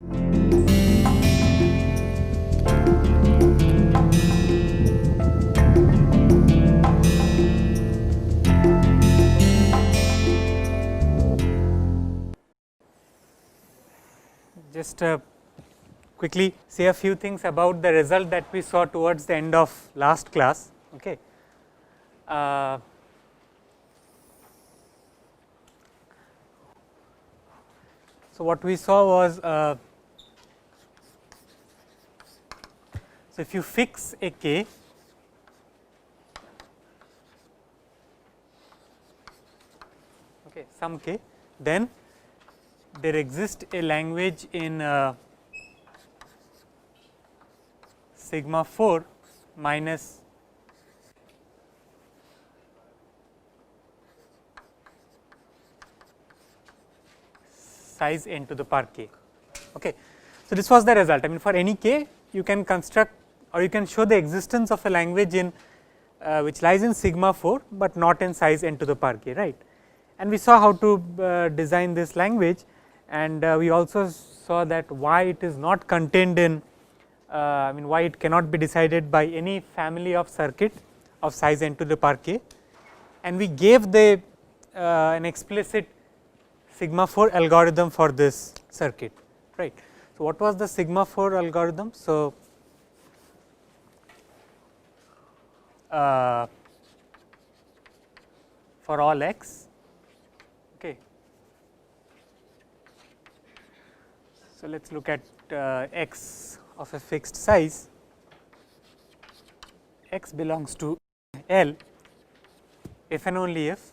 Just quickly say a few things about the result that we saw towards the end of last class. Okay. So, what we saw was, so if you fix a k, okay, some k, then there exists a language in sigma 4 minus size n to the power k. Okay. So, this was the result. I mean, for any k you can construct or you can show the existence of a language in which lies in sigma 4, but not in size n to the power k, right. And we saw how to design this language, and we also saw that why it is not contained in I mean why it cannot be decided by any family of circuit of size n to the power k, and we gave the an explicit sigma 4 algorithm for this circuit, right. So, what was the sigma 4 algorithm? So, for all x, okay. So, let us look at x of a fixed size, x belongs to L if and only if.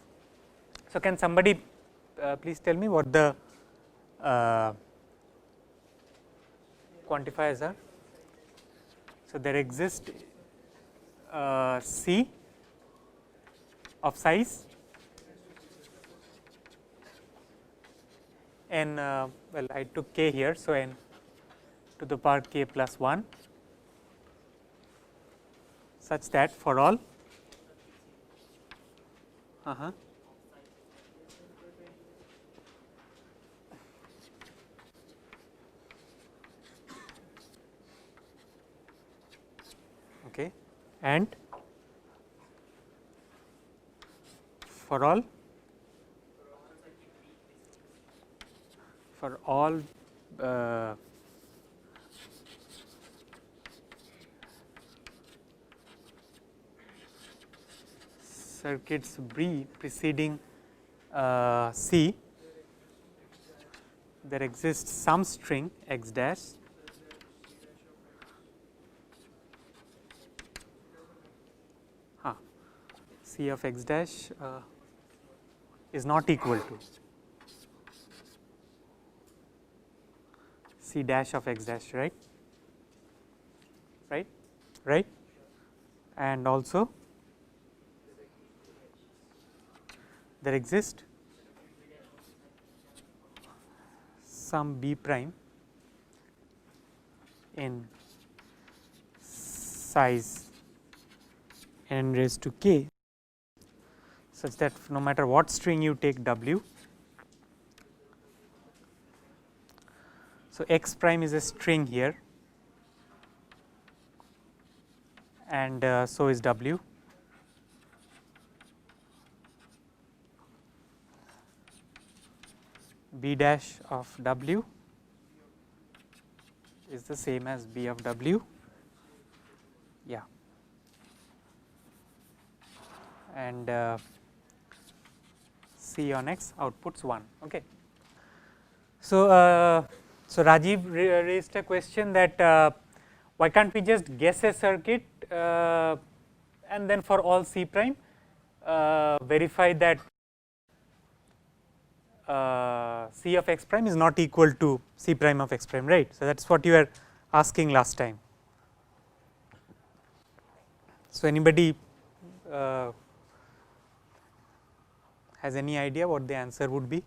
So, can somebody please tell me what the quantifiers are? So, there exists C of size n, well I took k here. So, n to the power k plus 1 such that for all okay, and for all circuits B preceding C, there exists some string x dash C of x dash is not equal to C dash of x dash, right, right, and also there exists some B prime in size n raised to k such that no matter what string you take W, so x prime is a string here and so is W. B dash of W is the same as B of W, yeah, and C on x outputs 1. Okay. So, so Rajiv raised a question that why can't we just guess a circuit and then for all C prime verify that C of x prime is not equal to C prime of x prime, right. So, that is what you were asking last time. So, anybody has any idea what the answer would be?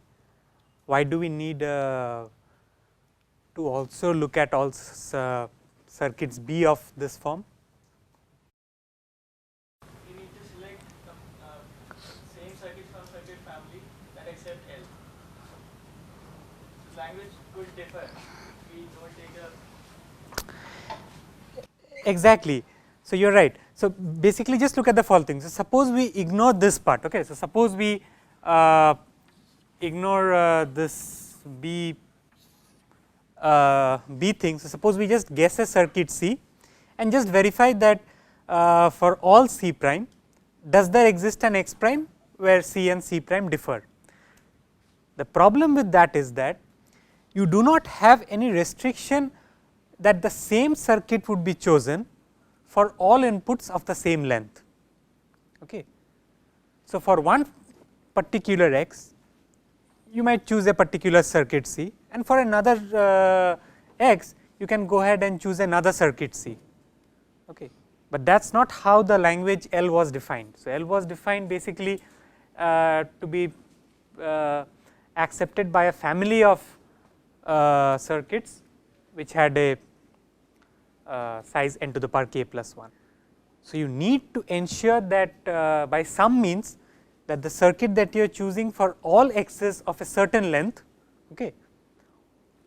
Why do we need to also look at all circuits B of this form? You need to select same circuit from circuit family that accept L. The language could differ. We we don't take a Exactly. So, you are right. So, basically just look at the following thing. So, suppose we ignore this part. Okay. So, suppose we ignore this B thing. So, suppose we just guess a circuit C and just verify that for all C prime, does there exist an X prime where C and C prime differ. The problem with that is that you do not have any restriction that the same circuit would be chosen for all inputs of the same length. Okay. So, for one particular X, you might choose a particular circuit C, and for another X you can go ahead and choose another circuit C. Okay. But that is not how the language L was defined. So, L was defined basically to be accepted by a family of circuits which had a size n to the power k plus 1. So, you need to ensure that by some means that the circuit that you are choosing for all x's of a certain length, okay,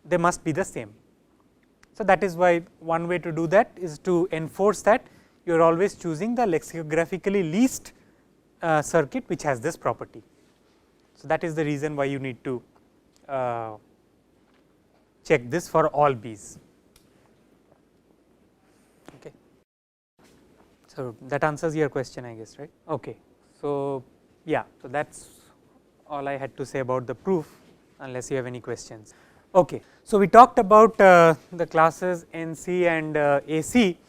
they must be the same. So, that is why one way to do that is to enforce that you are always choosing the lexicographically least circuit which has this property. So, that is the reason why you need to check this for all B's. Okay. So, that answers your question, I guess, right? Okay. So, yeah, so that is all I had to say about the proof, unless you have any questions. Okay. So, we talked about the classes NC and AC,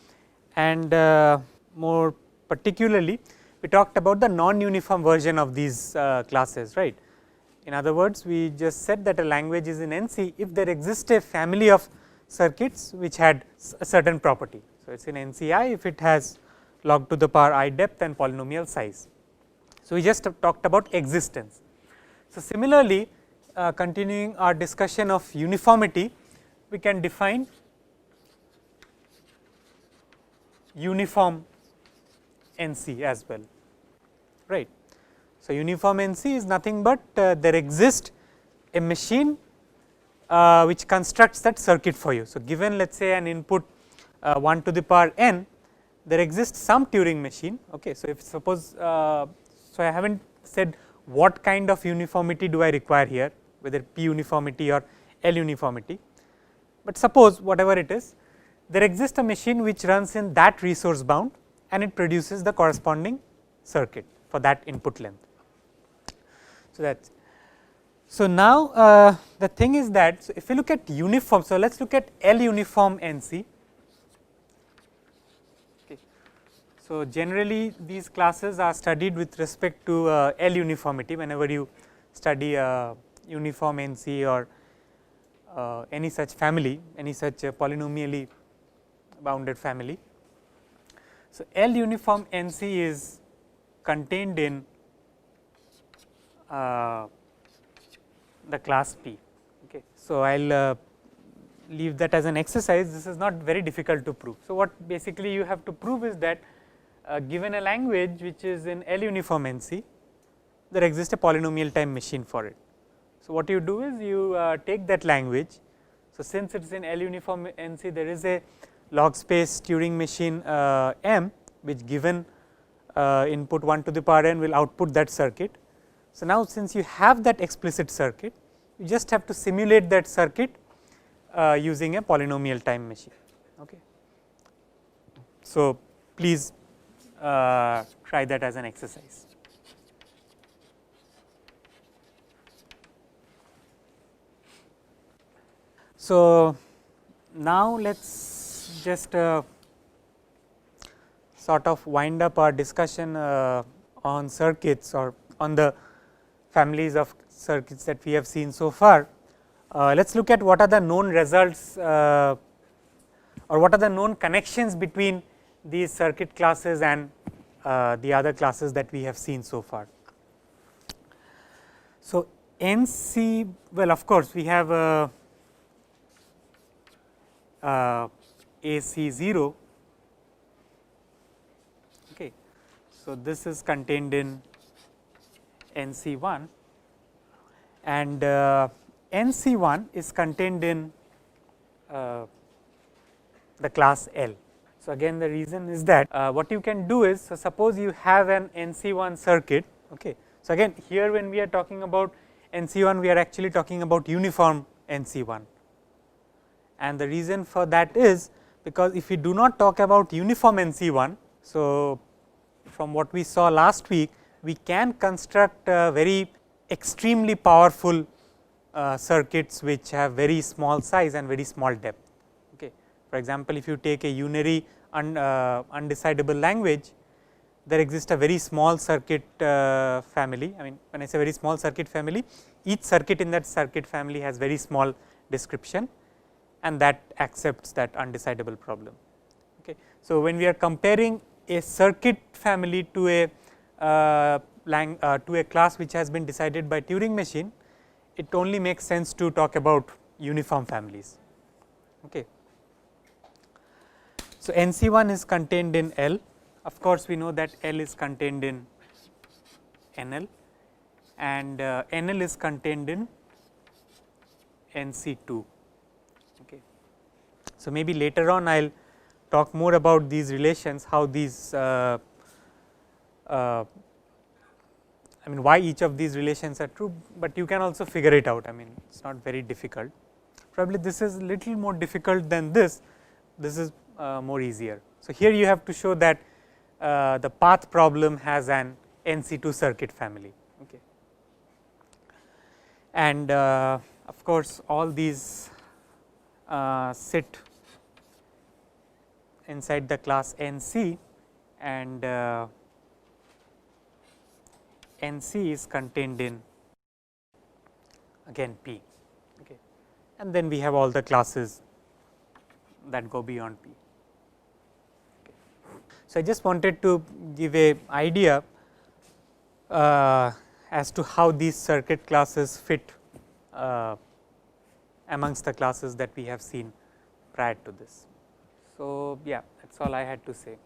and more particularly we talked about the non-uniform version of these classes, right. In other words, we just said that a language is in NC if there exists a family of circuits which had a certain property. So, it is in NCI if it has log to the power I depth and polynomial size. So, we just talked about existence. So, similarly, continuing our discussion of uniformity, we can define uniform NC as well, right. So, uniform NC is nothing but there exists a machine which constructs that circuit for you. So, given let us say an input 1 to the power n, there exists some Turing machine. Okay. So, if suppose so I have not said what kind of uniformity do I require here, whether P uniformity or L uniformity, but suppose whatever it is, there exists a machine which runs in that resource bound and it produces the corresponding circuit for that input length. So, that so now the thing is that, so if you look at uniform, so let us look at L uniform NC. Okay. So, generally these classes are studied with respect to L uniformity whenever you study uniform NC or any such family, any such polynomially bounded family. So, L uniform NC is contained in the class P. Okay. So, I will leave that as an exercise. This is not very difficult to prove. So, what basically you have to prove is that given a language which is in L uniform NC, there exists a polynomial time machine for it. So, what you do is you take that language. So, since it is in L uniform NC, there is a log space Turing machine M, which given input 1 to the power n will output that circuit. So, now since you have that explicit circuit, you just have to simulate that circuit using a polynomial time machine. Okay. So, please try that as an exercise. So, now let us just sort of wind up our discussion on circuits or on the families of circuits that we have seen so far. Let us look at what are the known results or what are the known connections between these circuit classes and the other classes that we have seen so far. So, NC, well, of course, we have AC0. Okay. So, this is contained in NC1 and NC1 is contained in the class L. So, again the reason is that what you can do is, so suppose you have an NC1 circuit. Okay. So, again here when we are talking about NC1, we are actually talking about uniform NC1, and the reason for that is because if we do not talk about uniform NC1. So, from what we saw last week, we can construct very extremely powerful circuits which have very small size and very small depth. Okay. For example, if you take a unary undecidable language, there exists a very small circuit family. I mean, when I say very small circuit family, each circuit in that circuit family has very small description, and that accepts that undecidable problem. Okay. So, when we are comparing a circuit family to a class which has been decided by Turing machine, it only makes sense to talk about uniform families. Okay. So, NC1 is contained in L. Of course, we know that L is contained in NL, and NL is contained in NC2. Okay. So, maybe later on I will talk more about these relations, how these I mean why each of these relations are true, but you can also figure it out. I mean, it is not very difficult. Probably this is little more difficult than this is more easier. So, here you have to show that the path problem has an NC2 circuit family. Okay. And of course, all these sit inside the class NC, and NC is contained in again P. Okay. And then we have all the classes that go beyond P. Okay. So, I just wanted to give a idea as to how these circuit classes fit amongst the classes that we have seen prior to this. So, yeah, that is all I had to say.